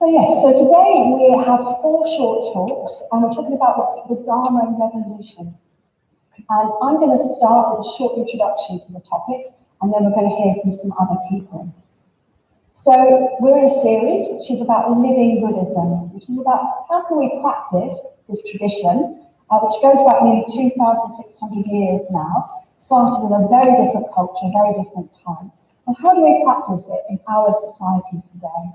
So yes, so today we have 4 short talks, and we're talking about what's called the Dharma revolution. And I'm going to start with a short introduction to the topic, and then we're going to hear from some other people. So we're in a series which is about living Buddhism, which is about how can we practice this tradition, which goes back nearly 2,600 years now, started in a very different culture, very different time. And how do we practice it in our society today?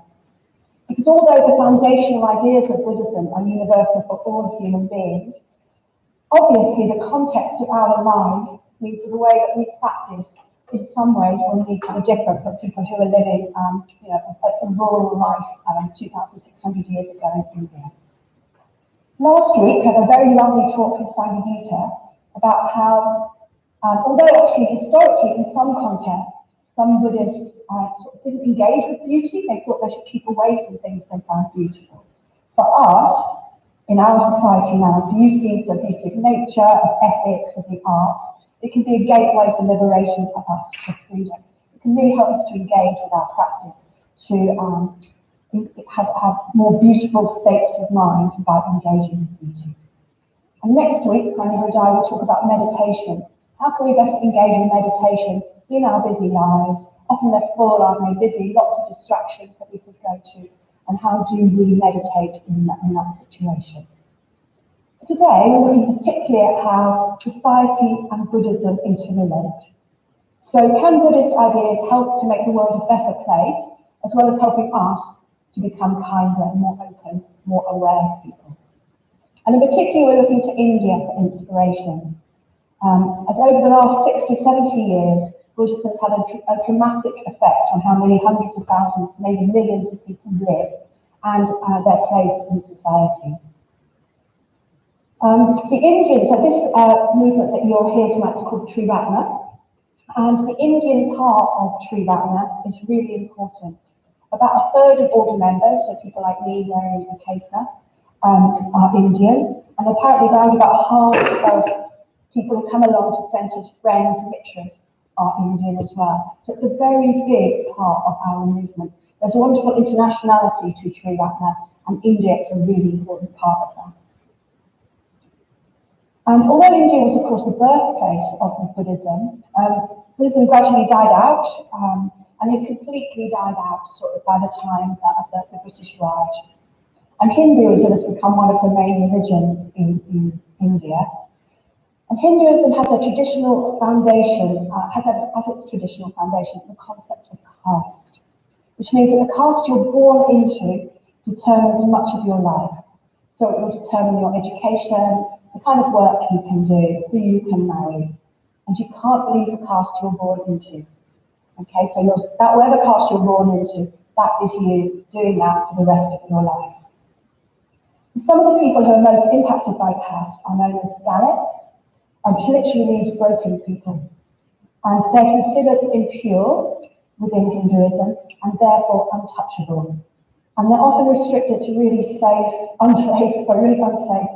Because although the foundational ideas of Buddhism are universal for all human beings, obviously the context of our lives means that the way that we practice in some ways will need to be different from people who are living a rural life 2,600 years ago in India. Last week, I had a very lovely talk from Sangha about how, although actually historically in some contexts, some Buddhists sort of didn't engage with beauty, they thought they should keep away from things they found beautiful. For us, in our society now, beauty is the beauty of nature, of ethics, of the arts. It can be a gateway for liberation for us, for freedom. It can really help us to engage with our practice, to have more beautiful states of mind by engaging with beauty. And next week, Prime and I will talk about meditation. How can we best engage in meditation in our busy lives? Often they're full, aren't they? Busy, lots of distractions that we could go to. And how do we meditate in that situation? Today, we're looking particularly at how society and Buddhism interrelate. So can Buddhist ideas help to make the world a better place, as well as helping us to become kinder, more open, more aware of people? And in particular, we're looking to India for inspiration. As over the last 60, 70 years, Buddhism has had a dramatic effect on how many hundreds of thousands, maybe millions of people live and their place in society. The Indian, so this movement that you'll hear tonight is called Triratna, and the Indian part of Triratna is really important. About a third of all the members, so people like me wearing a kesa, are Indian, and apparently around about half of people who come along to centres, friends, lecturers, are Indian as well. So it's a very big part of our movement. There's a wonderful internationality to Triratna, and India is a really important part of that. Although India was, of course, the birthplace of Buddhism, Buddhism gradually died out, and it completely died out sort of by the time of the British Raj. And Hinduism has become one of the main religions in India. And Hinduism has a traditional foundation, has its traditional foundation the concept of caste, which means that the caste you're born into determines much of your life. So it will determine your education, the kind of work you can do, who you can marry. And you can't leave the caste you're born into. Okay, so whatever caste you're born into, that is you doing that for the rest of your life. And some of the people who are most impacted by caste are known as Dalits, which literally means broken people. And they're considered impure within Hinduism and therefore untouchable. And they're often restricted to really unsafe,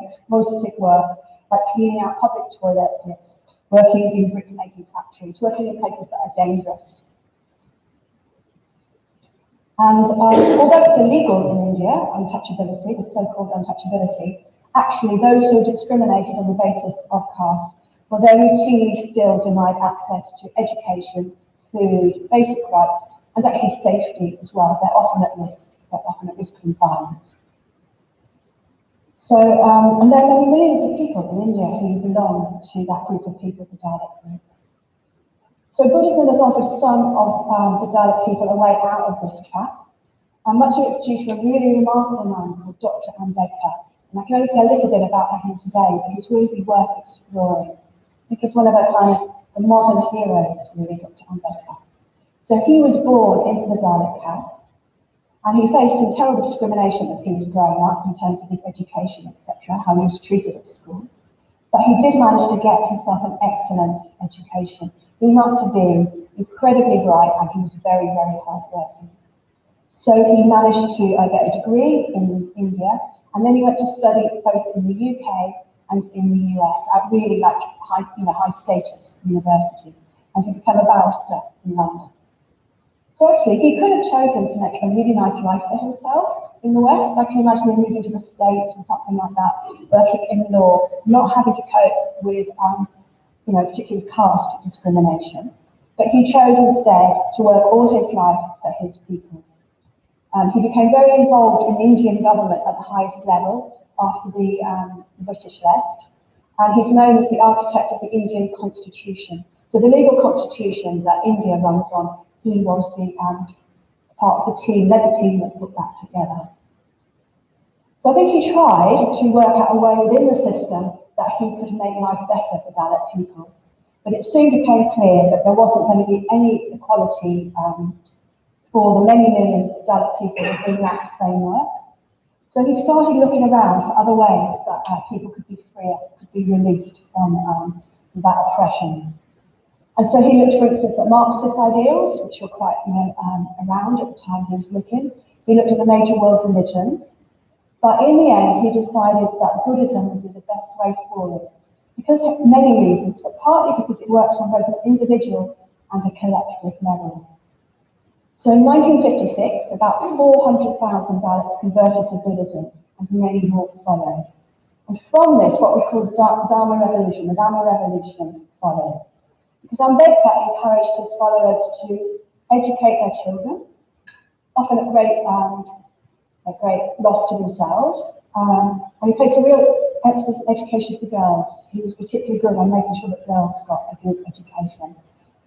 exploitative work, like cleaning out public toilets, working in brickmaking factories, working in places that are dangerous. And although it's illegal in India, untouchability, the so-called untouchability, actually those who are discriminated on the basis of caste, well, they're routinely still denied access to education, food, basic rights, and actually safety as well. They're often at risk. They're often at risk of violence. So, and there are millions of people in India who belong to that group of people, the Dalit group. So Buddhism has offered some of the Dalit people a way out of this trap, and much of it's due to a really remarkable man called Dr. Ambedkar. And I can only say a little bit about him today, but he's really worth exploring. I think he's one of the modern heroes, really, Dr. Ambedkar. So he was born into the Dalit caste, and he faced some terrible discrimination as he was growing up in terms of his education, etc., how he was treated at school. But he did manage to get himself an excellent education. He must have been incredibly bright, and he was very, very hardworking. So he managed to get a degree in India, and then he went to study both in the UK and in the US at really high status universities, and he became a barrister in London. So actually, he could have chosen to make a really nice life for himself In the West, I can imagine them moving to the States or something like that, working in law, not having to cope with, particularly caste discrimination. But he chose instead to work all his life for his people. He became very involved in the Indian government at the highest level after the British left, and he's known as the architect of the Indian Constitution. So the legal constitution that India runs on, he was the part of the team, led the team that put that together. So I think he tried to work out a way within the system that he could make life better for Dalit people. But it soon became clear that there wasn't going to be any equality for the many millions of Dalit people within that framework. So he started looking around for other ways that people could be freer, could be released from that oppression. And so he looked, for instance, at Marxist ideals, which were quite around at the time he was looking. He looked at the major world religions. But in the end, he decided that Buddhism would be the best way forward, because of many reasons, but partly because it works on both an individual and a collective level. So in 1956, about 400,000 Dalits converted to Buddhism, and many more followed. And from this, what we call the Dharma revolution, followed. Because Ambedkar encouraged his followers to educate their children, often at great loss to themselves, and he placed a real emphasis on education for girls. He was particularly good on making sure that girls got a good education.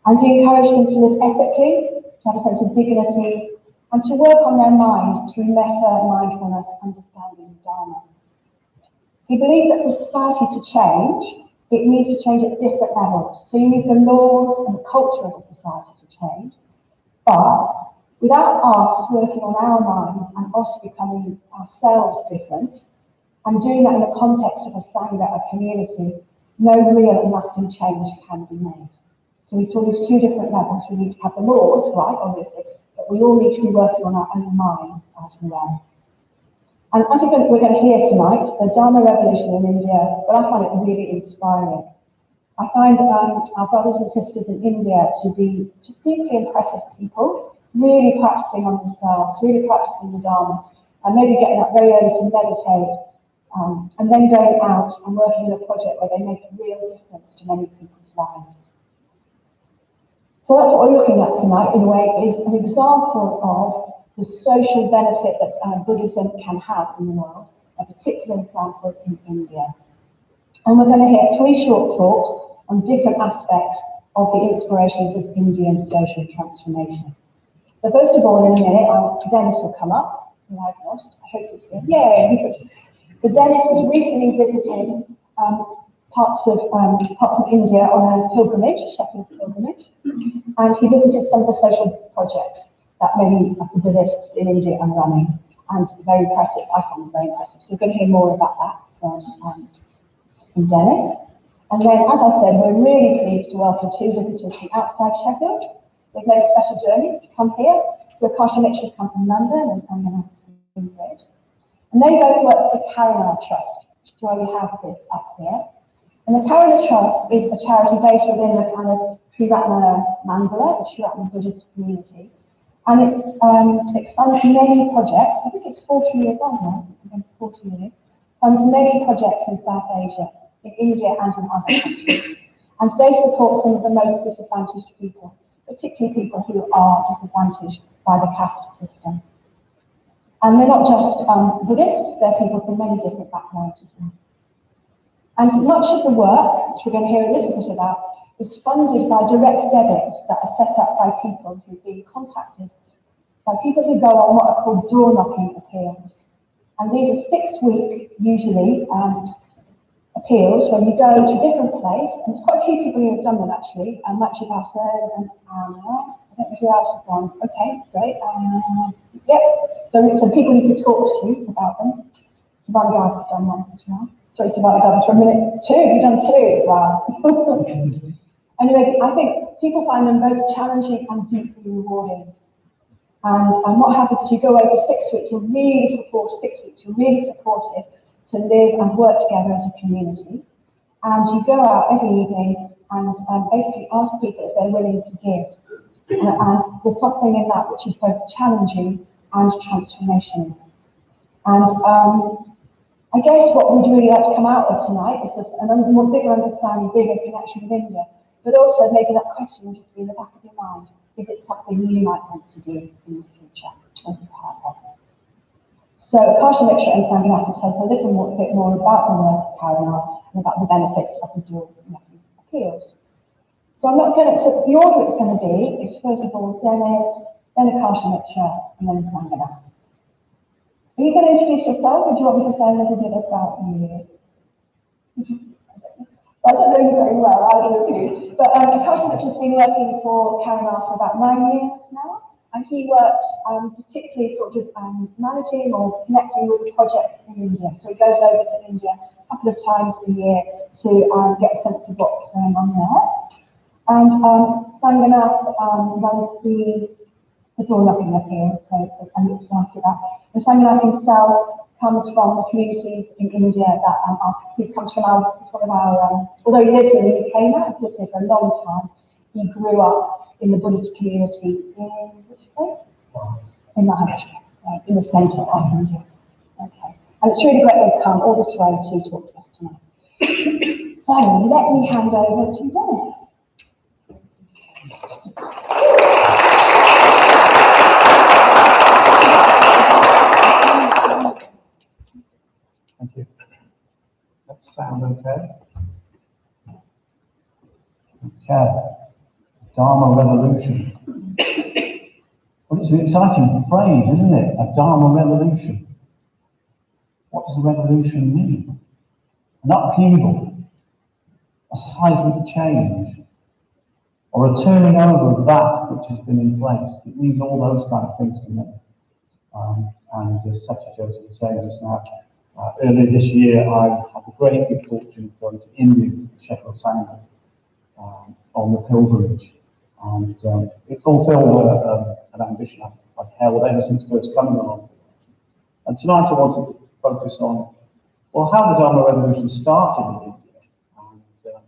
And he encouraged them to live ethically, to have a sense of dignity, and to work on their minds through metta, mindfulness, understanding Dharma. He believed that for society to change, it needs to change at different levels. So you need the laws and the culture of the society to change, but without us working on our minds and us becoming ourselves different, and doing that in the context of a Sangha, a community, no real and lasting change can be made. So we saw these two different levels. We need to have the laws, right, obviously, but we all need to be working on our own minds as well. And as we're going to hear tonight, the Dharma revolution in India, well, I find it really inspiring. I find our brothers and sisters in India to be just deeply impressive people, really practicing on themselves, really practicing the Dharma, and maybe getting up very early to meditate, and then going out and working in a project where they make a real difference to many people's lives. So that's what we're looking at tonight, in a way, is an example of the social benefit that Buddhism can have in the world, a particular example in India. And we're going to hear 3 short talks on different aspects of the inspiration of this Indian social transformation. So first of all, in a minute, Denis will come up, who I've lost. I hope he's here. Yay! So Denis has recently visited parts of India on a pilgrimage, Sheffield pilgrimage, and he visited some of the social projects that many of the Buddhists in India are running, and very impressive. I find them very impressive. So we're going to hear more about that from Denis. And then, as I said, we're really pleased to welcome 2 visitors from outside Sheffield. They've made a special journey to come here. So Akashamitra has come from London and Sanghanath from Madrid. And they both work for the Karuna Trust, which is why we have this up here. And the Karuna Trust is a charity based within the kind of Triratna Mandala, the Triratna Buddhist community. And it funds many projects. I think it's 40 years old now, 40 years. Funds many projects in South Asia, in India and in other countries. And they support some of the most disadvantaged people, particularly people who are disadvantaged by the caste system. And they're not just Buddhists, they're people from many different backgrounds as well. And much of the work, which we're going to hear a little bit about, is funded by direct debits that are set up by people who've been contacted, by people who go on what are called door-knocking appeals. And these are 6-week, usually, appeals where you go to a different place, and there's quite a few people who have done them actually, Machi Bassett and Anna. I don't know who else has gone. Okay, great. Yep. So people you could talk to about them. Savannah Garber's done one as well. Sorry, Savannah Garber, for a minute. 2, you've done 2. Wow. Anyway, I think people find them both challenging and deeply rewarding. And what happens is you go away for 6 weeks, you're really supported to live and work together as a community. And you go out every evening and basically ask people if they're willing to give. And there's something in that which is both challenging and transformational. And I guess what we'd really like to come out of tonight is just a more bigger understanding, bigger connection with India, but also maybe that question just be in the back of your mind. Is it something you might want to do in the future or be part of? So Akashamitra and Sanghanath will tell us a bit more about the work of Karana and about the benefits of the dual method appeals. So I'm not going to, so the order it's going to be is first of all Denis, then Akashamitra, and then Sanghanath. Are you going to introduce yourselves, or do you want me to say a little bit about you? I don't know you very well, either of you. But Akashamitra has been working for Karana for about 9 years now. And he works particularly sort of managing or connecting with projects in India. So he goes over to India a couple of times a year to get a sense of what's going on there. And Sanghanath runs the door knocking appeal, so and looks after that. And Sanghanath himself comes from the communities in India that he comes from although he lives in the UK now, he's lived here for a long time. He grew up in the Buddhist community in which place? In Maharashtra, in the centre of India. Okay. And it's really great they've come all this way to talk to us tonight. So let me hand over to Denis. Thank you. That sound okay? Okay. Dharma revolution. Well, it's an exciting phrase, isn't it? A Dharma revolution. What does a revolution mean? An upheaval, a seismic change, or a turning over of that which has been in place. It means all those kind of things to me. And as Satyajyoti was saying just now, earlier this year I had the great good fortune of going to India with the Sheffield Centre on the pilgrimage. And it fulfilled an ambition I've held ever since first coming along. And tonight I wanted to focus on, well, how the Dharma revolution started in India, and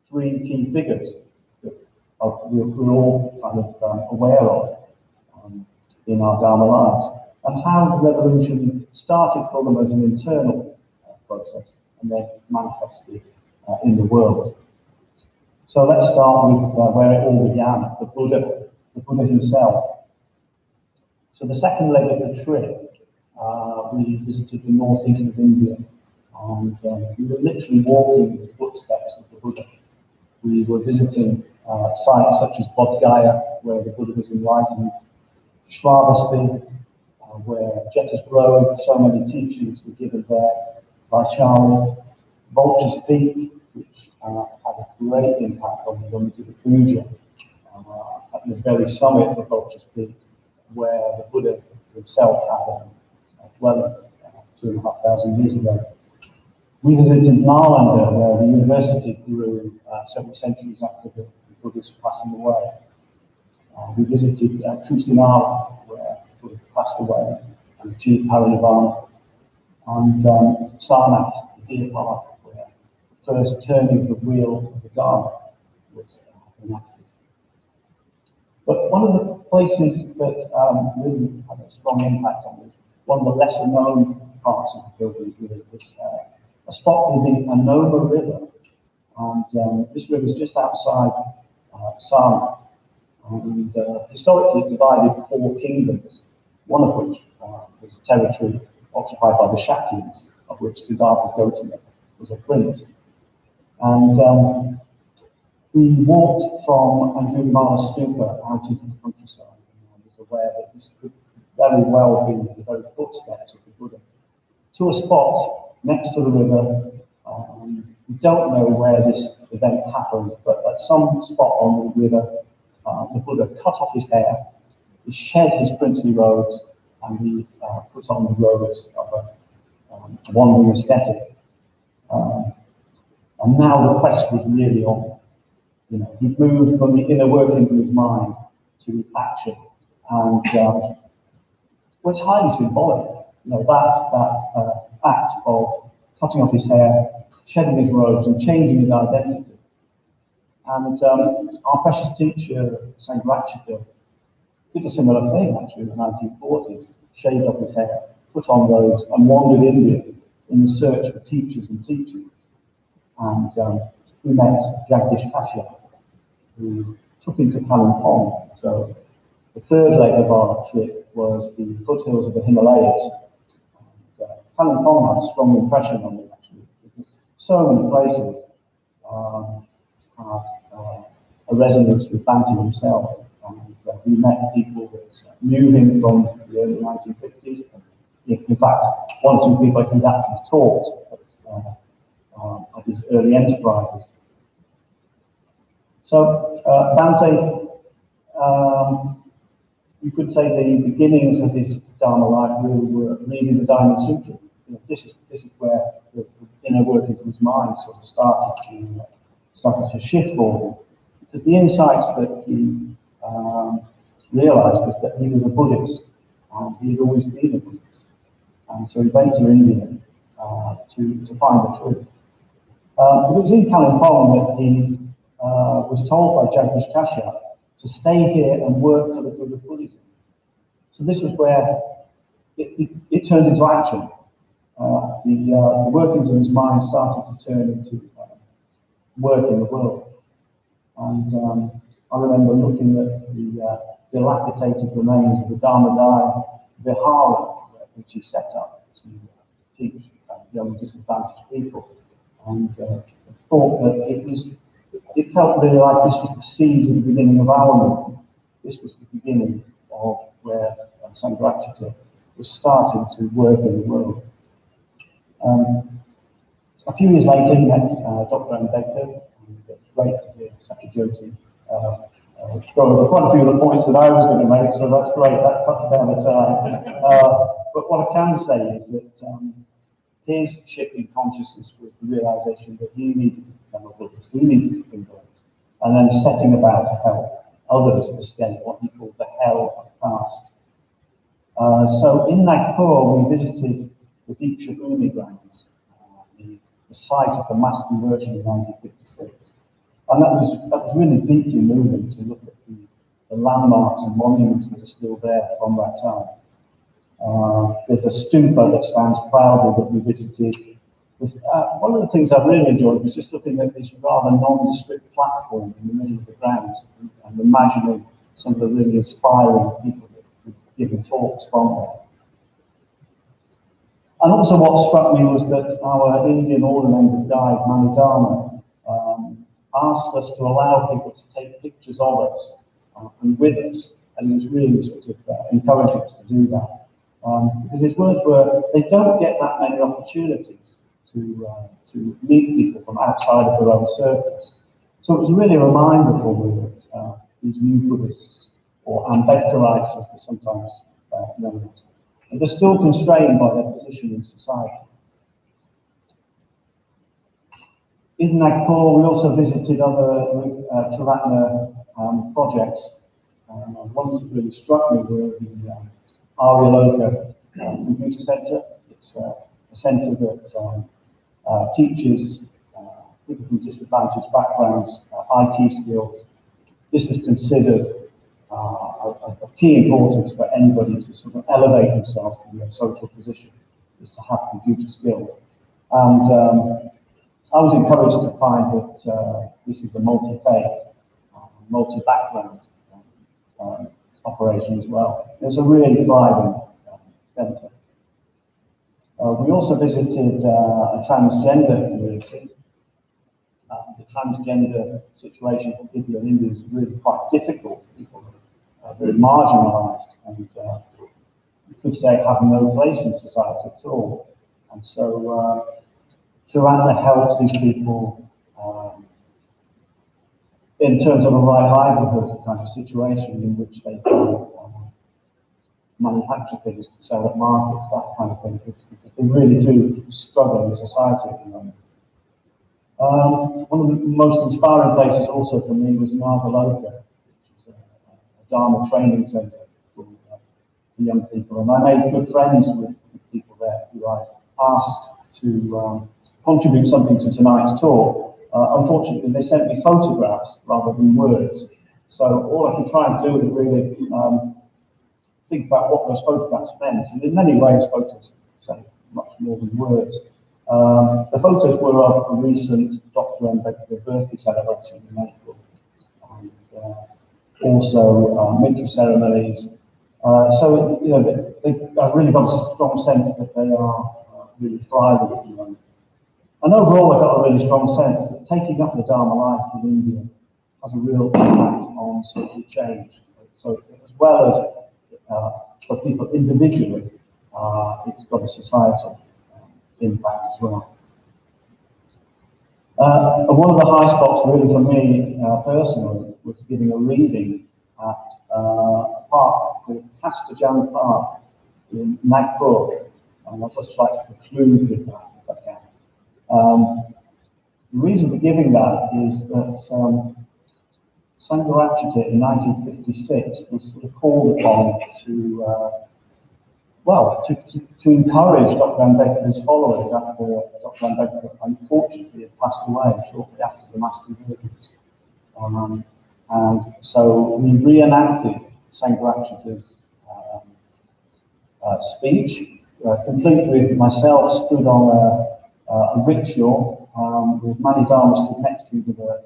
three key figures that we're all kind of aware of in our Dharma lives, and how the revolution started for them as an internal process and then manifested in the world. So let's start with where it all began, the Buddha himself. So the second leg of the trip, we visited the northeast of India, and we were literally walking the footsteps of the Buddha. We were visiting sites such as Bodh Gaya, where the Buddha was enlightened, Shravasti, where Jeta's Grove, so many teachings were given there by Charlie, Vulture's Peak, which had a great impact on me when we did the puja at the very summit of Vulture's Peak, where the Buddha himself had a dwelling 2,500 years ago. We visited Nalanda, where the university grew several centuries after the Buddha's passing away. We visited Kusinala, where the Buddha passed away and achieved parinirvana, and Sanghanath, the deer park, where the first turning of the wheel of the Dharma was enacted. But one of the places that really had a strong impact on me, one of the lesser known parts of the pilgrimage really, was a spot called the Anoma River. And this river is just outside Sarnath. And historically it divided 4 kingdoms, one of which was a territory occupied by the Shakyas, of which Siddhartha Gautama was a prince. And we walked from Anjumala Stupa out into the countryside, and I was aware that this could very well be the very footsteps of the Buddha, to a spot next to the river. We don't know where this event happened, but at some spot on the river, the Buddha cut off his hair, he shed his princely robes, and he put on the robes of a wandering ascetic. And now the quest was really on. You know, he'd moved from the inner workings of his mind to action, and well, it's highly symbolic. You know, that act of cutting off his hair, shedding his robes, and changing his identity. And our precious teacher, Sanghanath, did a similar thing actually in the 1940s, shaved off his hair, put on roads and wandered India in the search for teachers and teachings. And we met Jagdish Kashyap, who took him to Kalimpong. So the third leg of our trip was the foothills of the Himalayas. And, Kalimpong had a strong impression on me, actually, because so many places had a resonance with Bhante himself. And we met people that knew him from the early 1950s. In fact, one or two people he'd actually taught at his early enterprises. So Bhante, you could say the beginnings of his Dharma life really were reading the Diamond Sutra. You know, this is where the inner workings of his mind sort of started to shift for him. Because the insights that he realized was that he was a Buddhist, and he had always been a Buddhist. And so he went to India to find the truth. It was in Kalimpong that he was told by Jagdish Kashyap to stay here and work for the good of Buddhism. So this was where it turned into action. The workings of his mind started to turn into work in the world. And I remember looking at the dilapidated remains of the Dharma Vihara, which he set up to teach young disadvantaged people. And thought that it felt really like this was the seeds of the beginning of our movement. This was the beginning of where Sanghanath was starting to work in the world. A few years later, he met Dr. Ambedkar, and it's great to hear Satyajyoti go over quite a few of the points that I was going to make, so that's great, that cuts down the time. But what I can say is that his shift in consciousness was the realization that he needed to become a Buddhist, he needed to convert, and then setting about to help others escape what he called the hell of caste. So in Nagpur, we visited the Diksha Bhumi grounds, the site of the mass conversion in 1956. And that was really deeply moving to look at the landmarks and monuments that are still there from that time. There's a stupa that stands proudly that we visited. One of the things I really enjoyed was just looking at this rather nondescript platform in the middle of the grounds and imagining some of the really inspiring people that were giving talks from there. And also what struck me was that our Indian order member guide, Manidharma, asked us to allow people to take pictures of us and with us, and he was really sort of encouraging us to do that. Because his words were, they don't get that many opportunities to meet people from outside of their own circles. So it was really a reminder for me that these new Buddhists, or Ambedkarites as they're sometimes known as, and they're still constrained by their position in society. In Nagpur, we also visited other Triratna projects. Ones that really struck me were the Aryaloka Computer Centre. It's a centre that teaches people from disadvantaged backgrounds, IT skills. This is considered of key importance for anybody to sort of elevate themselves in their social position, is to have computer skills. And I was encouraged to find that this is a multi-faith, multi-background operation as well. It's a really thriving centre. We also visited a transgender community. The transgender situation for people in India is really quite difficult. People are very marginalised and you could say have no place in society at all. And so Triratna helps these people in terms of a right livelihood kind of situation in which they can manufacture things to sell at markets, that kind of thing, because they really do struggle in society at the moment. One of the most inspiring places also for me was Navaloka, which is a Dharma training centre for young people. And I made good friends with people there who I asked to contribute something to tonight's talk. Unfortunately, they sent me photographs rather than words. So all I can try and do is really think about what those photographs meant. And in many ways, photos say much more than words. The photos were of a recent Dr. Mbeka's birthday celebration in April, and also military ceremonies. So, you know, I've really got a strong sense that they are really thriving at the moment. And overall, I got a really strong sense that taking up the Dharma life in India has a real impact on social change. So, as well as for people individually, it's got a societal impact as well. One of the high spots, really, for me personally, was giving a reading at a park called Satyajyoti Park in Nagpur. And I'd just like to conclude with that, if I can. The reason for giving that is that Sanghanath in 1956 was sort of called upon to encourage Dr. Mbeka's followers after Dr. Mbeka unfortunately had passed away shortly after the mass convergence. And so we reenacted Sanghanath's speech, complete with myself stood on a rickshaw with Mani Dharma stood next to me with a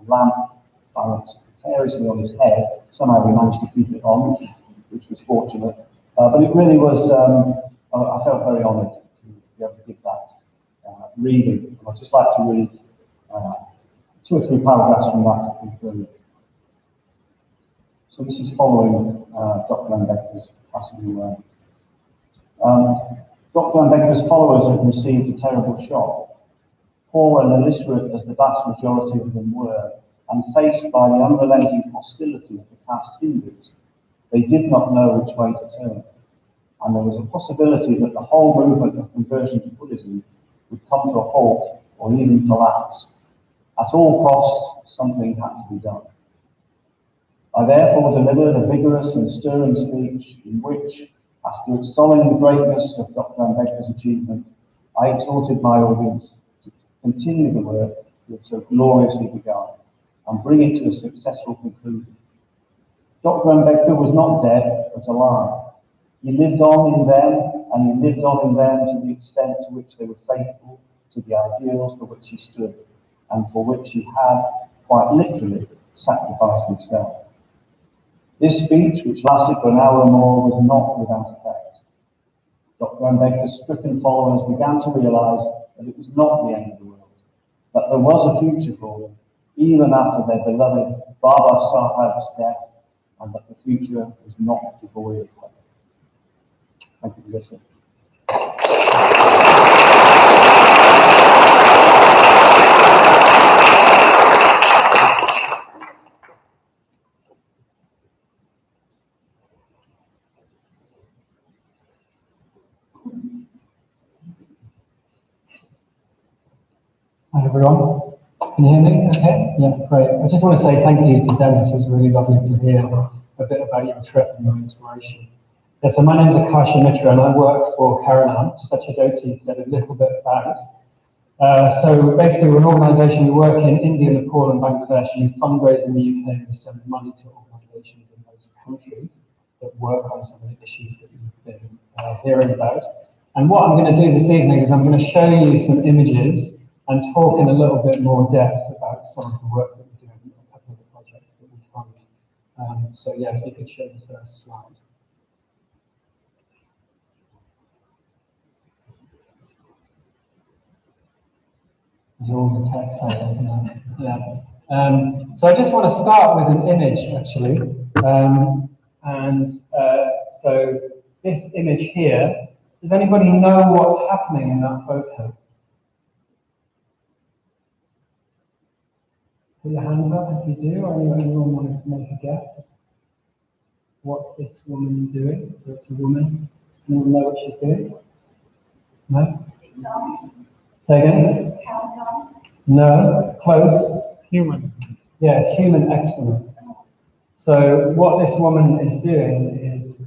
lamp balanced precariously on his head. Somehow we managed to keep it on, which was fortunate. But it really was, I felt very honoured to be able to give that reading. I'd just like to read 2 or 3 paragraphs from that to conclude. So this is following Dr. Mbeka's passing away. Dr. Mbeka's followers had received a terrible shock. Poor and illiterate as the vast majority of them were, and faced by the unrelenting hostility of the caste Hindus, they did not know which way to turn. And there was a possibility that the whole movement of conversion to Buddhism would come to a halt or even collapse. At all costs, something had to be done. I therefore delivered a vigorous and stirring speech in which, after extolling the greatness of Dr. Mbeka's achievement, I exhorted my audience to continue the work he had so gloriously begun and bring it to a successful conclusion. Dr. Mbeka was not dead, but alive. He lived on in them, and he lived on in them to the extent to which they were faithful to the ideals for which he stood, and for which he had, quite literally, sacrificed himself. This speech, which lasted for an hour or more, was not without effect. Dr. Mbeka's stricken followers began to realise that it was not the end of the world, that there was a future for them, even after their beloved Baba Sahib's death, and that the future was not devoid of hope. Thank you for listening. Hi everyone, can you hear me okay? Yeah, great. I just want to say thank you to Denis. It was really lovely to hear a bit about your trip and your inspiration. Yeah, so my name is Akashamitra and I work for Karanam. Satyajyoti said a little bit about it. So basically we're an organisation, we work in India, Nepal and Bangladesh, and we fundraise in the UK and we send money to organisations in those countries that work on some of the issues that you've been hearing about. And what I'm going to do this evening is I'm going to show you some images and talk in a little bit more depth about some of the work that we're doing and a couple of the projects that we fund. So yeah, if you could show the first slide. There's always a tech fail, isn't it? Yeah. So I just want to start with an image, actually. So this image here, does anybody know what's happening in that photo? Put your hands up if you do, or anyone want to make a guess? What's this woman doing? So it's a woman. Anyone know what she's doing? No? Say again? No, close. Human. Yes, human excrement. So what this woman is doing is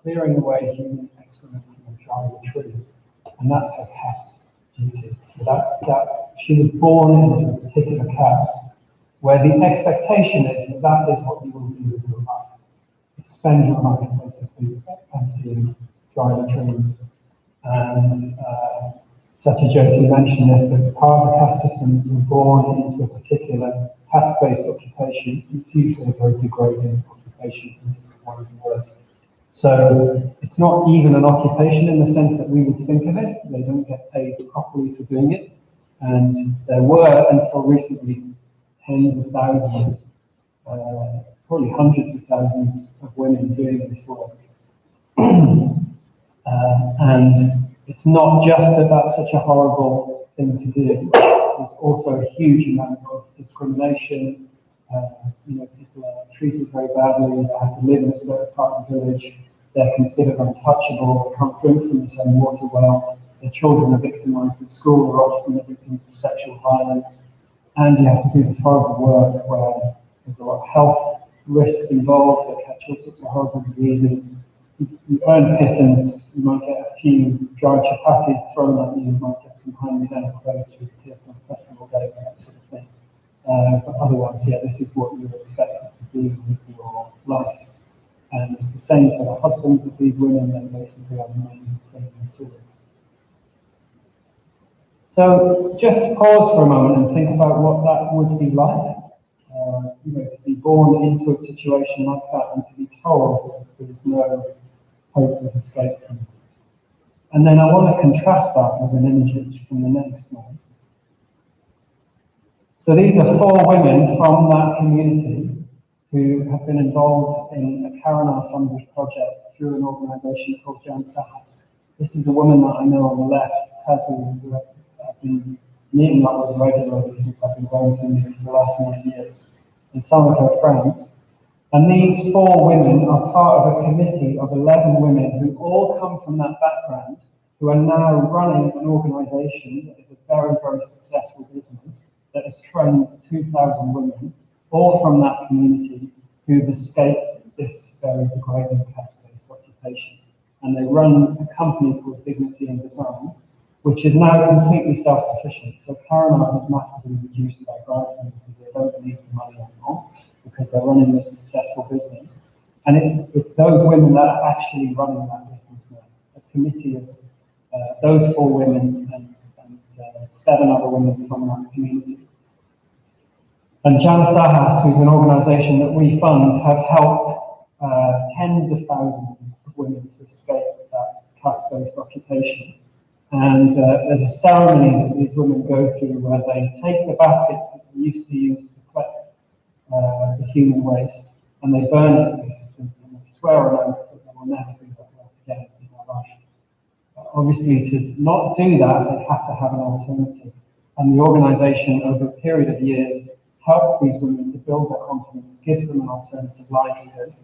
clearing away human excrement from a dry tree, and that's her caste duty. So that's that. She was born into a particular caste where the expectation is that that is what you will do with your life. spend your money basically emptying dry latrines. And Satyajyoti mentioned this, that as part of the caste system, you're born into a particular caste-based occupation. It's usually a very degrading occupation, and it's one of the worst. So it's not even an occupation in the sense that we would think of it. They don't get paid properly for doing it. And there were, until recently, tens of thousands, probably hundreds of thousands of women doing this work. And it's not just that that's such a horrible thing to do. There's also a huge amount of discrimination. People are treated very badly. They have to live in a certain part of the village. They're considered untouchable. They can't drink from the same water well. Their children are victimized at school. They're often the victims of sexual violence. And you have to do this horrible work where there's a lot of health risks involved. They catch all sorts of horrible diseases. You earn pittance. You might get a few dry chapatis thrown at you. You might get some hand-me-down clothes for the kids on festival day, that sort of thing. But otherwise, yeah, this is what you're expected to do with your life. And it's the same for the husbands of these women. They basically are the main criminal swords. So just pause for a moment and think about what that would be like. To be born into a situation like that and to be told that there is no hope of escape from it. And then I want to contrast that with an image from the next slide. So these are 4 women from that community who have been involved in a Karana funded project through an organisation called Jan Sahas. This is a woman that I know on the left, Tazu, who I've been meeting up with regularly since I've been going to India for the last 9 years, and some of her friends. And these 4 women are part of a committee of 11 women who all come from that background, who are now running an organisation that is a very, very successful business that has trained 2,000 women, all from that community, who've escaped this very degrading caste-based occupation. And they run a company called Dignity and Design, which is now completely self-sufficient. So Karana has massively reduced their granting because they don't need the money anymore, because they're running this successful business. And it's those women that are actually running that business now. A committee of those 4 women and 7 other women from that community. And Jan Sahas, who's an organisation that we fund, have helped tens of thousands of women to escape that caste-based occupation. And there's a ceremony that these women go through where they take the baskets that they used to use to collect the human waste, and they burn it basically, and they swear on oath that they will never do that work again in their life. Obviously, to not do that, they have to have an alternative. And the organisation, over a period of years, helps these women to build their confidence, gives them an alternative livelihood.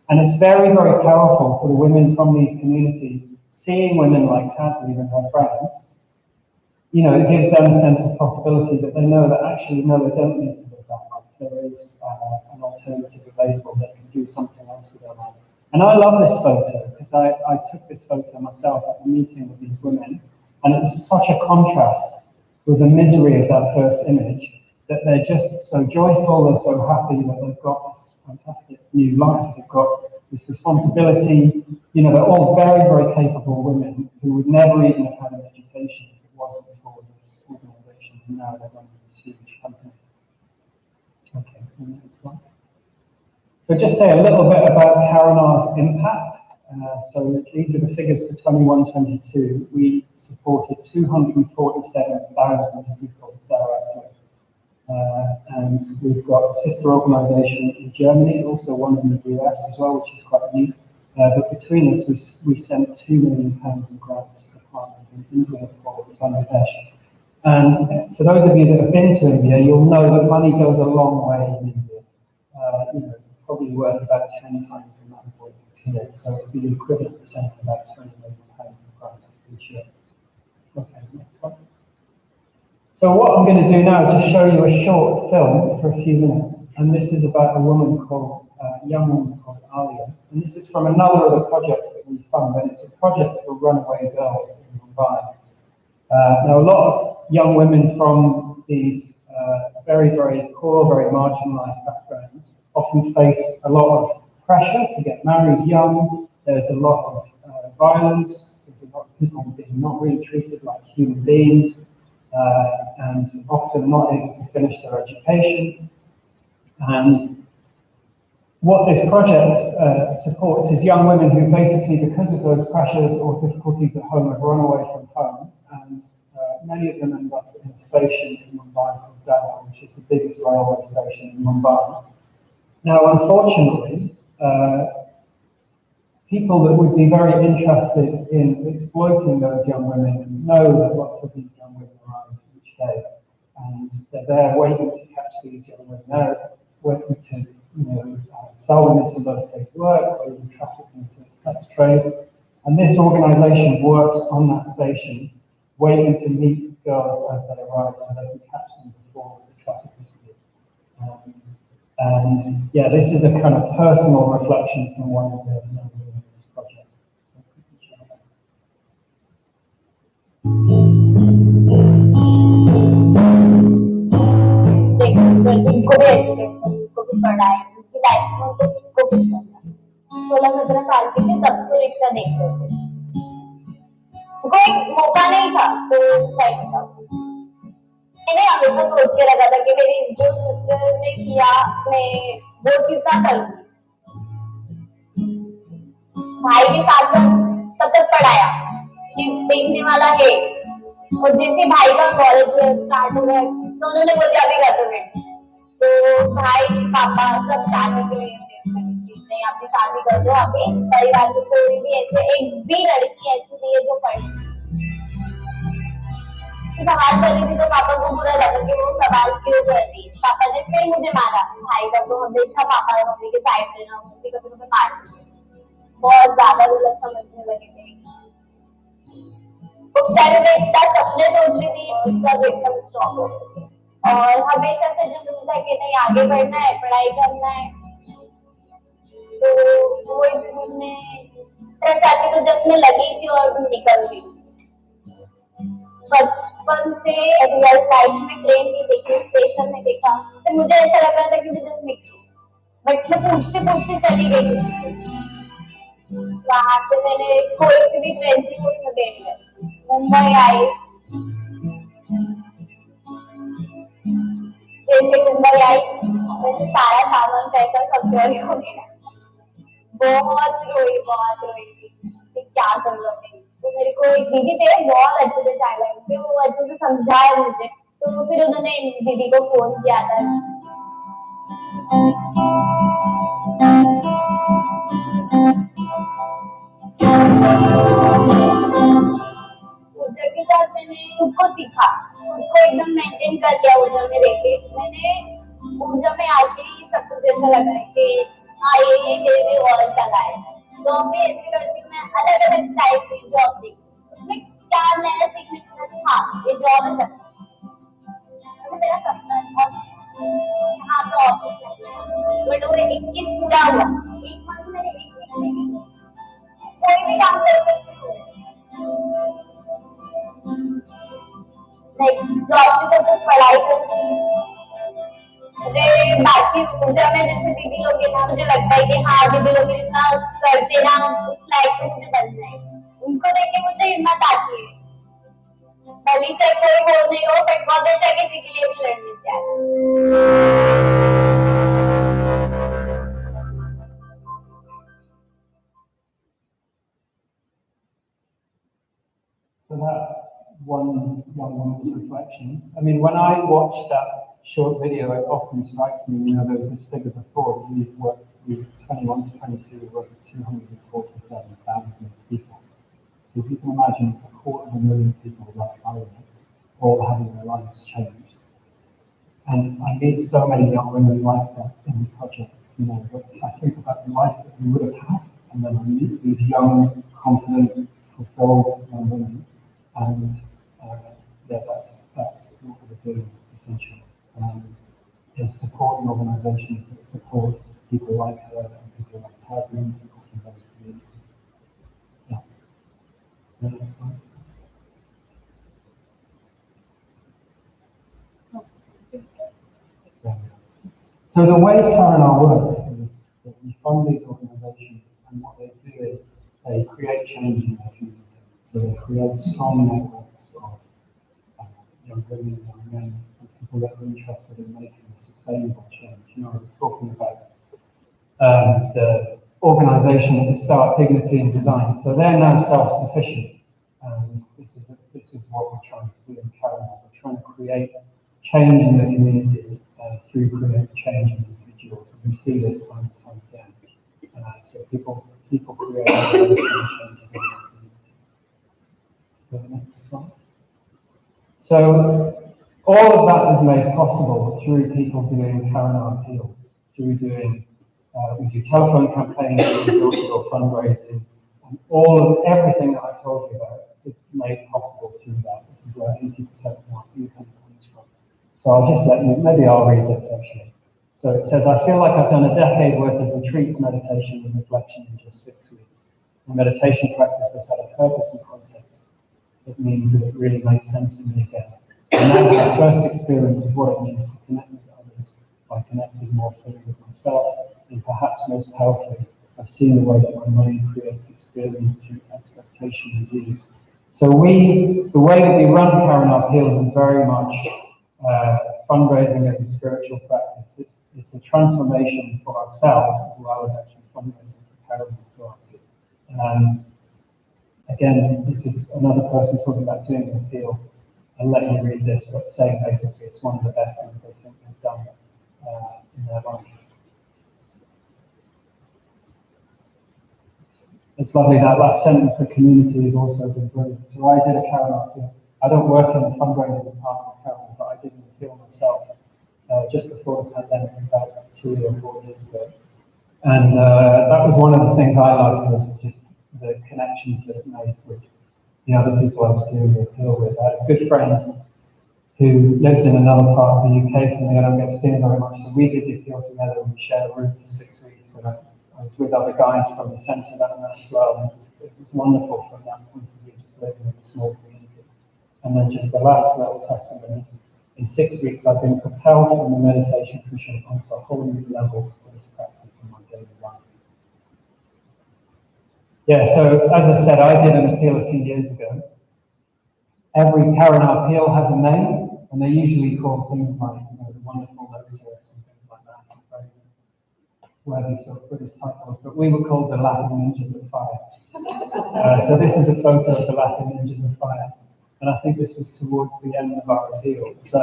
And it's very, very powerful for the women from these communities, seeing women like Tasli and her friends. It gives them a sense of possibility that they know that actually, no, they don't need to live that life. There is an alternative available. They can do something else with their lives. And I love this photo because I took this photo myself at the meeting with these women, and it was such a contrast with the misery of that first image, that they're just so joyful, they're so happy that they've got this fantastic new life, they've got this responsibility. They're all very, very capable women who would never even have had an education if it wasn't for this organisation, and now they're running this huge company. Okay, so next one. So just say a little bit about Karana's impact. So these are the figures for 21-22. We supported 247,000 people directly. And we've got a sister organisation in Germany, also one in the US as well, which is quite neat. But between us, we sent £2 million in grants to partners in India, Nepal, Bangladesh. And for those of you that have been to India, you'll know that money goes a long way in India. It's probably worth about 10 times the amount of what it's here. So it'd be the equivalent of sending about £20 million in grants each year. Okay, next one. So what I'm going to do now is to show you a short film for a few minutes, and this is about a young woman called Alia, and this is from another of the projects that we fund, and it's a project for runaway girls in Mumbai. Now a lot of young women from these very, very poor, very marginalised backgrounds often face a lot of pressure to get married young. There's a lot of violence. There's a lot of people being not really treated like human beings, and often not able to finish their education. And what this project supports is young women who basically, because of those pressures or difficulties at home, have run away from home, and many of them end up in a station in Mumbai called Dharma, which is the biggest railway station in Mumbai. Now, unfortunately, people that would be very interested in exploiting those young women know that lots of these young women arrive each day, and they're there waiting to catch these young women. They're waiting to, sell them into low-paid work, or even traffic them into the sex trade. And this organisation works on that station, waiting to meet girls as they arrive, so they can catch them before the traffickers do. And yeah, this is a kind of personal reflection from one of the young women in this project. So इनको भी education, इनको भी पढ़ाई, उनकी life में उनको कुछ करना। 16-17 साल के थे तब से रिश्ता देख रहे थे। उनको एक मौका नहीं था तो सुसाइड का। मैंने हमेशा सोच के रखा था कि मेरी जो सिस्टर ने किया मैं वो चीज ना करूँगी। भाई के साथ तब तक पढ़ाया कि देखने वाला है, और जैसे भाई का कॉलेज स्टार्ट हो गया तो उन्होंने बोला अभी कर दो बेटा। तो भाई पापा सब शादी के लिए नहीं, आपकी शादी कर दो, अभी परिवार में कोई भी ऐसे एक भी लड़की ऐसी नहीं है जो पढ़े। सवाल कर रही थी तो पापा को बुरा लगा कि वो सवाल क्यों कर रही है। पापा ने फिर मुझे मारा। भाई का तो हमेशा पापा और मम्मी के साइड लेना, मम्मी कभी कभी मार बहुत ज्यादा गलत समझने लगे थे। उस टाइम में इतना सपने सोचती थी, सब एकदम स्टॉप हो गए। और हमेशा से जो था कि नहीं आगे बढ़ना है, पढ़ाई करना है, तो वो जुनून में तो जब मैं लगी थी और निकल गई। बचपन से रियल लाइफ में ट्रेन में देखी, स्टेशन में देखा, तो मुझे ऐसा लग रहा था कि मैं जस्ट निकलूं, बट मैं पूछते पूछते चली गई। वहां से मैंने कोई सी भी ट्रेन थी उसमें बैठ गई, मुंबई आई। जैसे मुंबई आई वैसे सारा सामान पैसा सब चोरी हो गया। बहुत रोई थी क्या कर लो। तो मेरे को एक दीदी थे, बहुत अच्छे से चाय लाई थे, वो अच्छे से समझाया मुझे। तो फिर उन्होंने दीदी को फोन किया था। उधर के साथ मैंने खुद को सीखा, खुद को एकदम मेंटेन कर लिया उधर में रह के। मैंने उधर में आके ही सब कुछ ऐसा लगा है कि हाँ ये मेरे लिए और चला है। जॉब भी ऐसे करती हूँ मैं, अलग अलग टाइप की जॉब देखी, उसमें क्या नया सीखने को मिला। हाँ ये जॉब है तो मेरा सपना है। हाँ तो ऑफिस है, बट वो एक चीज पूरा हुआ। एक मंथ मैंने एक वीक नहीं, कोई भी काम कर सकती हूँ। जॉब की तो पढ़ाई करती हूँ। मुझे बाकी पूजा में जैसे दीदी लोग हैं ना, मुझे लगता है कि हाँ दीदी लोग इतना करते ना, उस लाइफ में मुझे बनना है। उनको देख के मुझे हिम्मत आती है। भली से कोई वो नहीं हो, बट वो हमेशा किसी के लिए भी लड़ने से So that's one young woman's reflection. I mean, when I watch that short video, it often strikes me, there's this figure before, we've worked with 21 to 22, we've worked with 247,000 people. So if you can imagine 250,000 people like Ireland, all having their lives changed. And I meet so many young women like that in the projects, but I think about the life that we would have had, and then I meet these young, confident, fulfilled young women. And that's what we're doing essentially. Is supporting organisations that support people like her and people like Tasman, people from those communities. Yeah. Next slide. Yeah. So the way Karen works is that we fund these organisations. organisations, and what they do is they create change in their community. So they create strong networks of young women, young men, and people that are interested in making a sustainable change. You know, I was talking about the organisation at the start, Dignity in Design. So they're now self-sufficient. This is what we're trying to do in Caramels. We're trying to create change in the community through creating change in individuals. And we see this time and time again. So people create those kind of changes in their community. So the next slide. So all of that was made possible through people doing Caramel appeals, through doing we do telephone campaigns, we do door-to-door fundraising, and everything that I told you about is made possible through that. This is where 80% of our income comes from. So I'll just maybe I'll read this actually. So it says, I feel like I've done a decade worth of retreats, meditation, and reflection in just 6 weeks. My meditation practice has had a purpose and context. It means that it really makes sense to me again. And now my first experience of what it means to connect with others by connecting more fully with myself, and perhaps most powerfully, I've seen the way that my mind creates experience through expectation and views. So the way that we run Caramel Appeals is very much fundraising as a spiritual practice. It's a transformation for ourselves as well as actually fundraising for Caramel as well. Again, this is another person talking about doing an appeal. I'll let you read this, but saying basically it's one of the best things they think they've done in their life. It's lovely that last sentence, the community has also been brilliant. So I did a Caramel appeal. I don't work in the fundraising department of Caramel, but I did an appeal myself just before the pandemic, about 3 or 4 years ago. And that was one of the things I loved, was just the connections that it made with the other people I was doing the appeal with. I had a good friend who lives in another part of the UK from me. I don't get to see him very much, so we did the appeal together and we shared a room for 6 weeks. And I was with other guys from the centre that night as well, and it was wonderful from that point of view, just living with a small community. And then just the last little testimony, in 6 weeks I've been propelled from the meditation cushion onto a whole new level of this practice in my daily life. Yeah, so as I said, I did an appeal a few years ago. Every Caramel appeal has a name, and they're usually called things like, the wonderful lotus and things like that. Worthy sort of Buddhist titles, but we were called the Latin Ninjas of Fire. So this is a photo of the Latin Ninjas of Fire, and I think this was towards the end of our appeal. So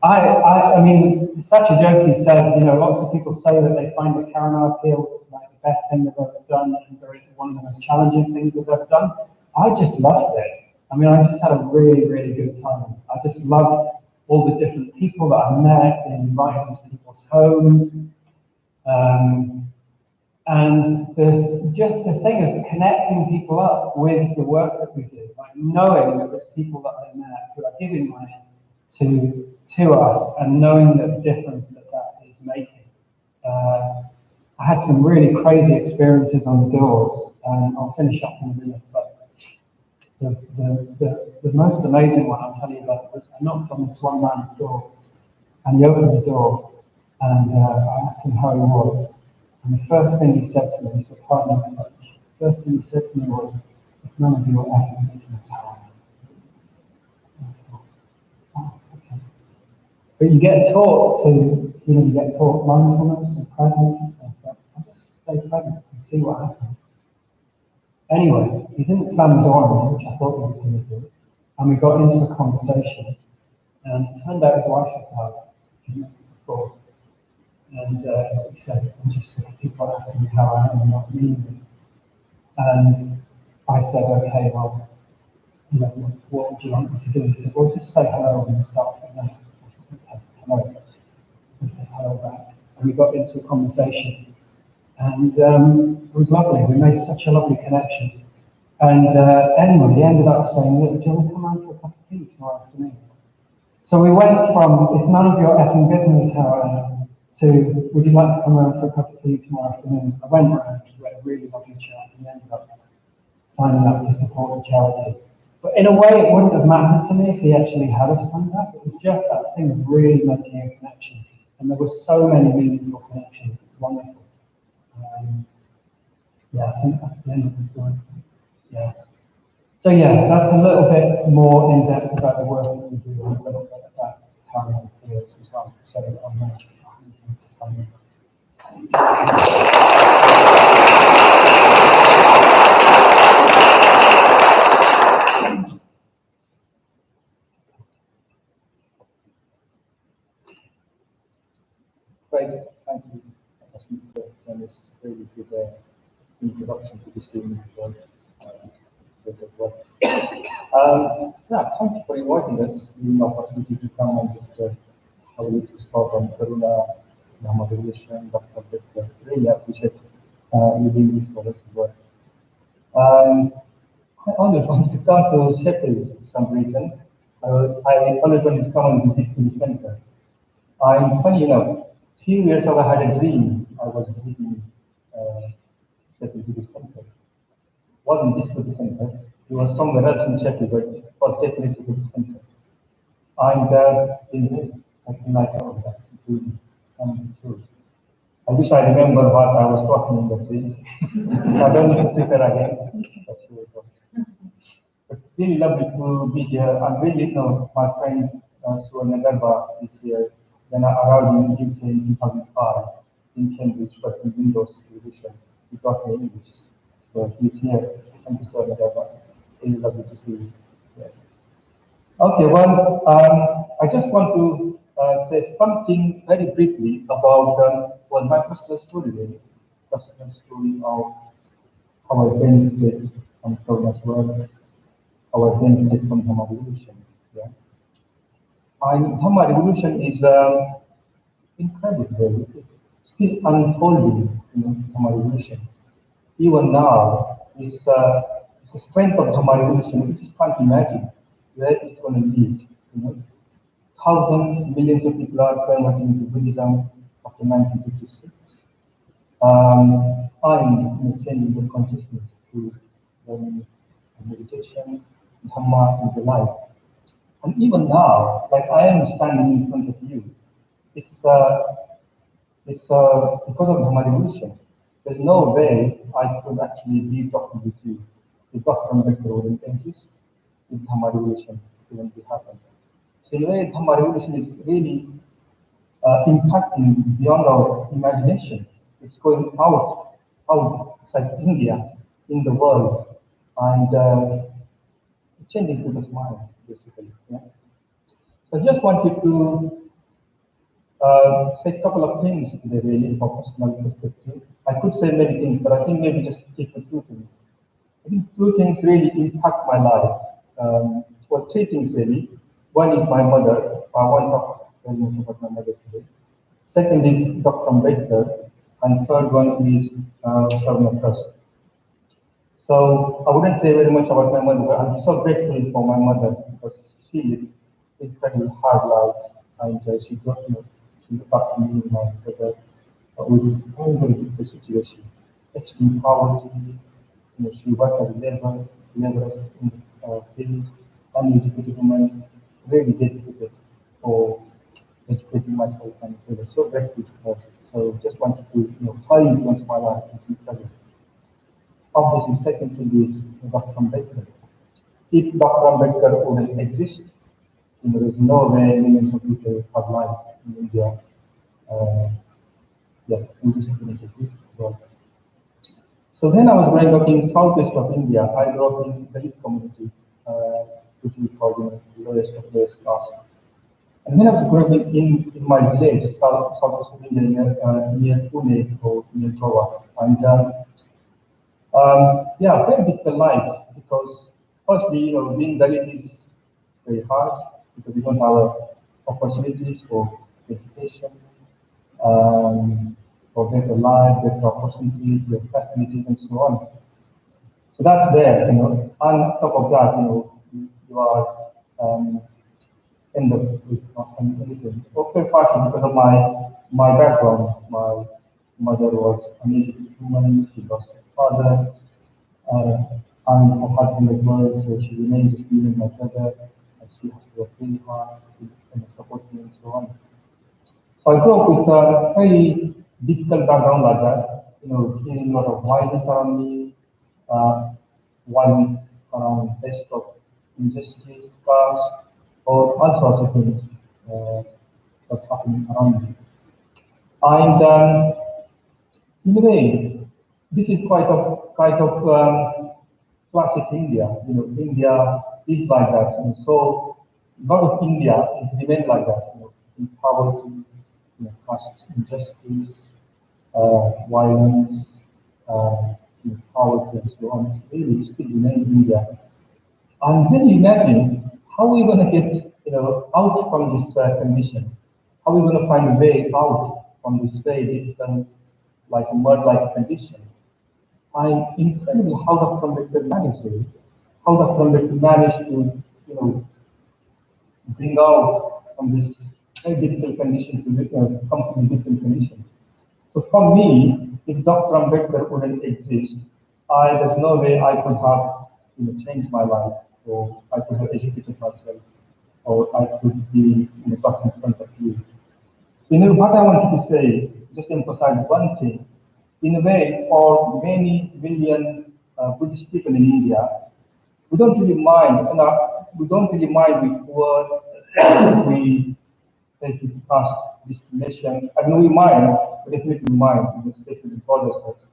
I mean, Satyajyoti said, lots of people say that they find the Caramel appeal like the best thing they've ever done and one of the most challenging things they've ever done. I just loved it. I mean, I just had a really, really good time. I just loved all the different people that I met, and inviting to people's homes. And just the thing of connecting people up with the work that we do, like knowing that there's people that I met who are giving money to us, and knowing the difference that is making. I had some really crazy experiences on the doors, and I'll finish up in a minute, but the most amazing one I'll tell you about was I knocked on this one man's door, and he opened the door, and I asked him how he was. And the first thing he said to me, he said, pardon me, but the first thing he said to me was, it's none of your effing business how I am. Oh, okay. But you get taught mindfulness and presence. And I'll just stay present and see what happens. Anyway, he didn't slam the door on me, which I thought he was going to do. And we got into a conversation. And it turned out his wife had died a few minutes before. And he said, I'm just sick of people asking me how I am and not meaning it. And I said, okay, well, what would you like me to do? He said, well, just say hello and start from there. So I said, okay, hello. He said hello back. And we got into a conversation. And it was lovely. We made such a lovely connection. And anyway, he ended up saying, look, do you want to come around for a cup of tea tomorrow afternoon? So we went from, it's none of your effing business how I am, to, would you like to come around for a cup of tea tomorrow afternoon? I went around, we had a really lovely chat, and ended up signing up to support the charity. But in a way, it wouldn't have mattered to me if he actually had have signed up. It was just that thing of really making a connection. And there were so many meaningful connections. It was wonderful. Yeah, I think that's the end of the story. Yeah. So yeah, that's a little bit more in depth about the work that we do and a little bit about how we feel as well. So I'm going to Great, thank you. Akashamitra, Denis, really good introduction to this theme as well. Yeah, thank you for inviting us, giving the opportunity to come and just have a little talk on Karuna, Dharma regulation, Dr. Victor. Really appreciate you doing this for us as well. I always wanted to come to Sheffield for some reason. I always wanted to come and visit the center. I'm funny enough, few years ago I had a dream. I was visiting Sheffield Buddhist Centre. Wasn't this Buddhist Centre? It was somewhere else in Sheffield, but it was definitely Buddhist Centre. And I feel like, oh, that's a dream coming true. I wish I remember what I was talking in the dream. I don't need to prepare again. That's really good. But really lovely to be here. I'm really, my friend Suvarna Garba is here. Then I arrived in UK in 2005 in Cambridge, but in Windows division. He taught me English. So he's here. Thank you, Suvarna Garba. Really lovely to see you. Yeah. Okay, well, I just want to say something very briefly about my personal story, really. Personal story of how I benefited from Karma's work, how I benefited from Dharma revolution. Yeah. And Dharma revolution is incredible, really. It's still unfolding, Dharma revolution. Even now, it's the strength of Dharma revolution. We just can't imagine where it's going to lead. Thousands, millions of people are converting to Buddhism after 1956. And changing the consciousness through meditation, Dhamma in the life. And even now, like I am standing in front of you, it's because of Dhamma revolution. There's no way I could actually be talking with you. The doctrine vector wouldn't exist if Dhamma revolution wouldn't be happening. So in a way, Dhamma revolution is really impacting beyond our imagination. It's going outside India, in the world, and changing people's mind, basically. Yeah? So I just wanted to say a couple of things today, really, from personal perspective. I could say many things, but I think maybe just stick to two things. I think two things really impact my life. Well, three things really. One is my mother. I want to talk very much about my mother today. Second is Dr. Ambedkar, and third one is Dharma Trust. So I wouldn't say very much about my mother, but I'm so grateful for my mother because she lived an incredibly hard life, and she looked after me and my brother with a very difficult situation, extreme poverty. She worked as a laborer in the field, uneducated woman, really dedicated for educating myself, and we were so grateful to her. So just wanted to, how it influenced my life. It's incredible. Obviously, second thing is Dr. Ambedkar. If Dr. Ambedkar wouldn't exist, there is no way millions of people have life in India. We just couldn't exist. So then I was growing up in southwest of India. I grew up in the Dalit community, which we call the lowest of lowest caste. And then I was growing up in my village, southwest of India, near Pune or near Goa. And very difficult life because firstly, being Dalit is very hard because we don't have opportunities for education, for better life, better opportunities, better facilities, and so on. So that's there, And on top of that, you are end up with not having anything. Okay, partly because of my background. My mother was an Asian woman. She lost her father. I'm a husband as well, so she remains just me and my brother, and she has to work really hard to support me and so on. So I grew up with a very difficult background like that. hearing a lot of violence around me, violence around best of injustice, caste, or all sorts of things that's happening around me. And in a way, this is quite of classic India. India is like that. So a lot of India is remained like that. In poverty, caste injustice, violence, poverty, and so on. It's really still remain India. And then imagine how we're going to get out from this condition. How we're going to find a way out from this very difficult, like mud-like condition. I'm incredible how Dr. Ambedkar managed it. How Dr. Ambedkar managed to, bring out from this very difficult condition to come to a different condition. So for me, if Dr. Ambedkar wouldn't exist, there's no way I could have changed my life, or I could have educated myself, or I could be talking in front of you. So, what I wanted to say, just emphasize one thing. In a way, for many million Buddhist people in India, we don't really mind. We don't really mind we poor, we face this caste discrimination. I mean, we mind, we definitely mind, especially it bothers us.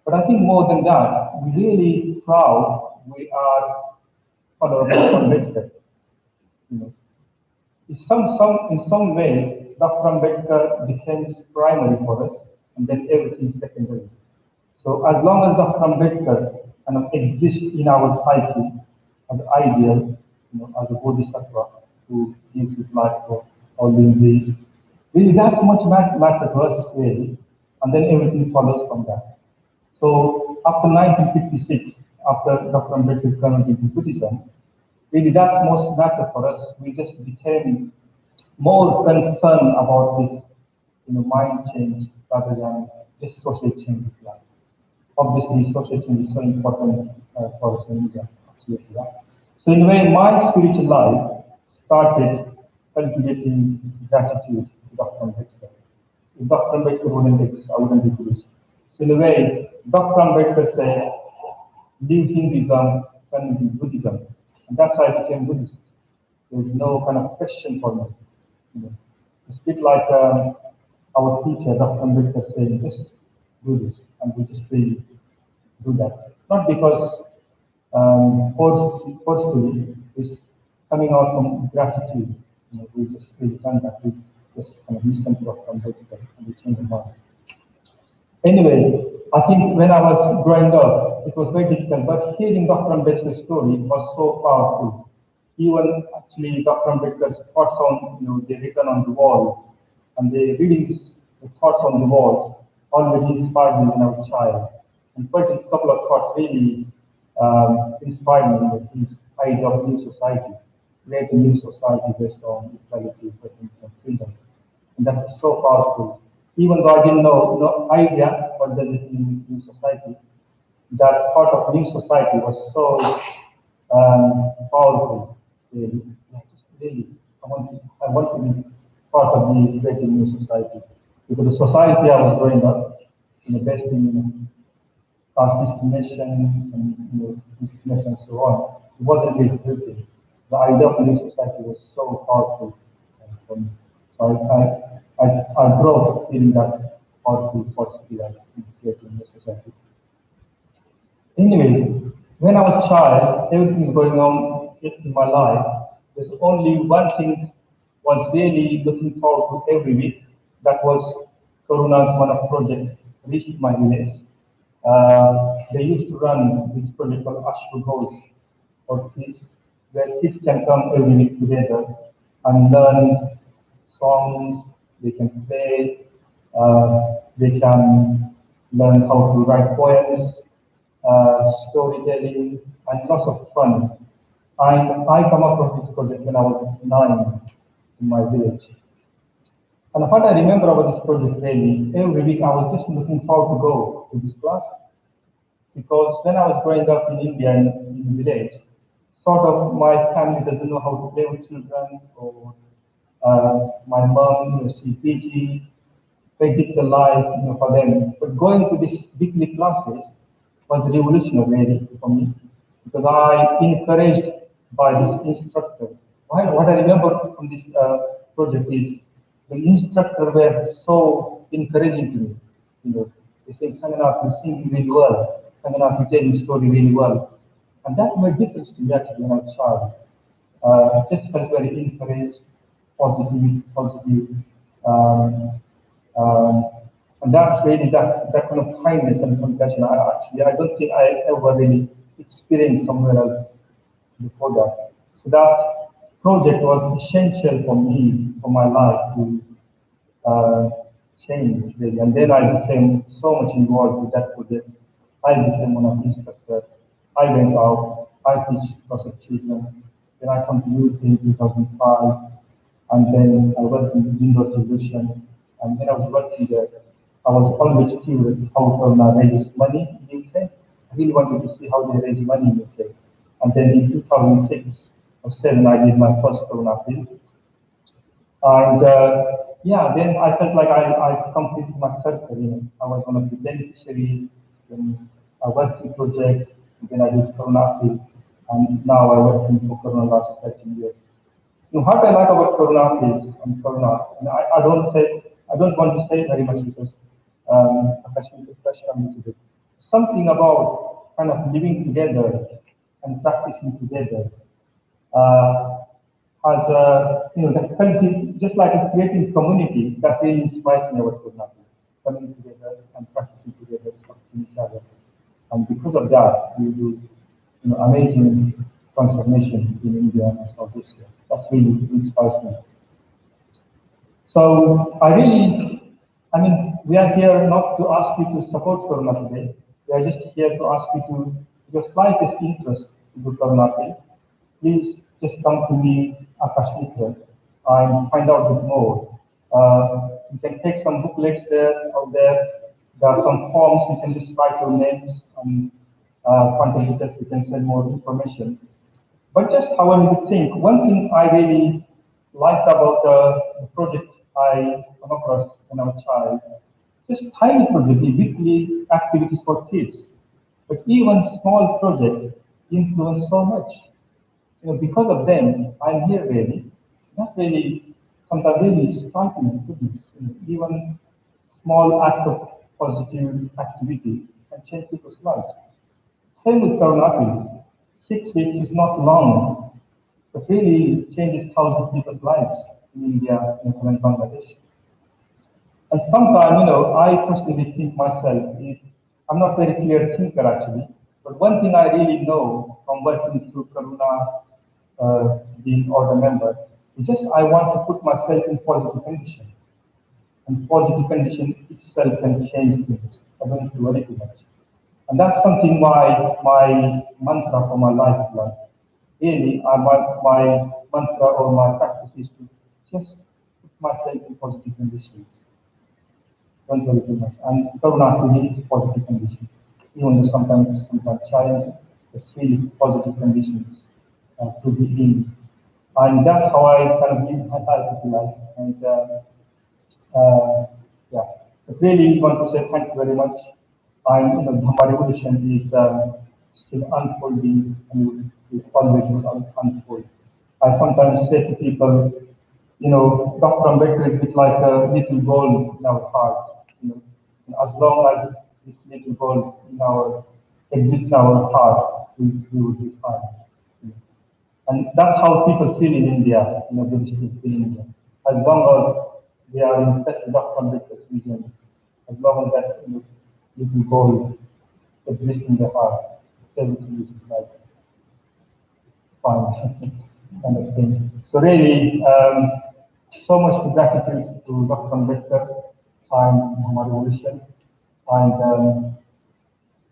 But I think more than that, we're really proud we are followers of Ambedkar. In some ways, Dr. Ambedkar becomes primary for us, and then everything secondary. So as long as Dr. Ambedkar exists in our psyche as an ideal, as a bodhisattva who gives his life for all living beings, really that's much matter to us really, and then everything follows from that. So after 1956, after Dr. Ambedkar converted into Buddhism, really that's most matter for us. We just became more concerned about this, mind change rather than just social change. Obviously, social change is so important for us in India. Absolutely. Yeah. So in a way, my spiritual life started cultivating gratitude to Dr. Ambedkar. If Dr. Ambedkar wouldn't exist, I wouldn't be Buddhist. So in a way, Dr. Ambedkar said, leave Hinduism, turn into Buddhism. And that's how I became Buddhist. There's no kind of question for me. It's a bit like our teacher, Dr. Ambedkar, saying, just do this. And we just really do that. Not because forcefully, it's coming out from gratitude. We just really done that. We just kind of listen to Dr. Ambedkar and we change the mind. Anyway, I think when I was growing up, it was very difficult, but hearing Dr. Ambedkar's story was so powerful. Even actually Dr. Ambedkar's thoughts on, they written on the wall, and the readings, the thoughts on the walls already inspired me when I was a child. And quite a couple of thoughts really inspired me with his idea of new society, create a new society based on equality, and freedom. And that is so powerful. Even though I didn't know no idea what does it mean new society, that part of new society was so powerful. Really, I want to be part of the creating new society. Because the society I was growing up, based in caste discrimination and discrimination and so on, it wasn't really healthy. The idea of new society was so powerful for me. So I grew up feeling that powerful possibility that in creating new society. Anyway, when I was a child, everything is going on in my life. There's only one thing was really looking forward to every week. That was Karuna's one of project reached my village. They used to run this project called Ashru Ghosh for kids, where kids can come every week together and learn songs, they can play, they can learn how to write poems, storytelling, and lots of fun. And I come across this project when I was 9 in my village. And what I remember about this project really, every week I was just looking forward to go to this class. Because when I was growing up in India, in the village, sort of my family doesn't know how to play with children, or my mom, she PG, very difficult life, for them. But going to these weekly classes was revolutionary for me because I encouraged by this instructor. What I remember from this project is the instructor were so encouraging to me. They say, Sanghanath, you sing really well. Sanghanath, you tell the story really well. And that made difference to me actually when I was a child. Just felt very encouraged, positive. Um, um, and that really, that kind of kindness and compassion, I don't think I ever really experienced somewhere else before that. So that project was essential for me, for my life to change really. And then I became so much involved with that project. I became one of the instructors. I went out, I teach lots of children. Then I come to UK in 2005, and then I worked in Windows Solution. And when I was working there, I was always curious how Corona raises money in UK. I really wanted to see how they raise money in UK. And then in 2006 or 7, I did my first Corona field. And yeah, then I felt like I completed my circle. I was one of the beneficiaries, then I worked in project, then I did Corona field, and now I work in for Corona last 13 years. What I like about Corona fields and Corona, and I don't want to say very much because Akashamitra touched on it today. Something about kind of living together and practicing together. As the country, just like a creating community, that really inspires me about Kurnathi, coming together and practicing together, supporting each other. And because of that, we do amazing transformation in India and South Asia. That really inspires me. So we are here not to ask you to support Kurnathi today. We are just here to ask you to, your slightest interest in Kurnathi, please just come to me, Akashamitra, and find out a bit more. You can take some booklets out there. There are some forms, you can just write your names and contact details, you can send more information. But just however you think, one thing I really liked about the project I come across when I was a child, just tiny project, weekly activities for kids. But even small projects influence so much. Because of them, I'm here really. Not really, sometimes really striking goodness. Even small act of positive activity can change people's lives. Same with Karunatis. 6 weeks is not long, but really changes thousands of people's lives in India, Nepal, and Bangladesh. And sometimes, I personally think myself is, I'm not very clear thinker actually, but one thing I really know from working through Karuna, being order member, is just I want to put myself in positive condition. And positive condition itself can change things. I don't need to worry too much. And that's something my mantra for my life is like. Really, my mantra or my practice is to just put myself in positive conditions. Don't worry too much. And Karuna really is positive condition. Even though sometimes challenging, it's really positive conditions to be in. And that's how I kind of live my life, if you like. And yeah, I really want to say thank you very much. And Dharma revolution is still unfolding and will always unfold. I sometimes say to people, Dr. Ambedkar is a bit like a little gold in our heart. And as long as this little gold exists in our heart, we will be fine. And that's how people feel in India, Buddhist people feel in India. As long as they are in touch with Dr. Ambedkar's vision, as long as that little gold exists in their heart, everything is like fine kind of thing. So really, so much gratitude to Dr. Ambedkar and Dharma Revolution and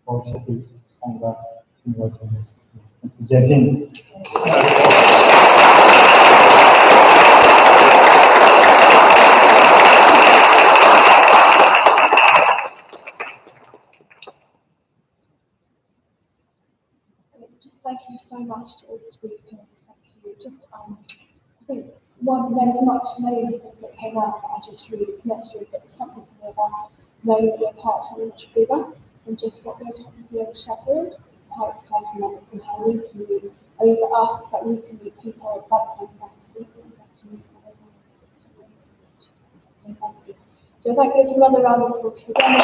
for Sheffield Sangha inviting us. Jai Hind. Just thank you so much to all the speakers. Thank you. Just, I think there's much knowing things that came out that I just really connected with. It was something for me about knowing that we're part of something much bigger than just what goes on here in Sheffield, how exciting that is, and how we can meet, and even us, that we can meet people like Sanghanath, we can get to meet others. So thank you. So that gives another round of applause for Denis.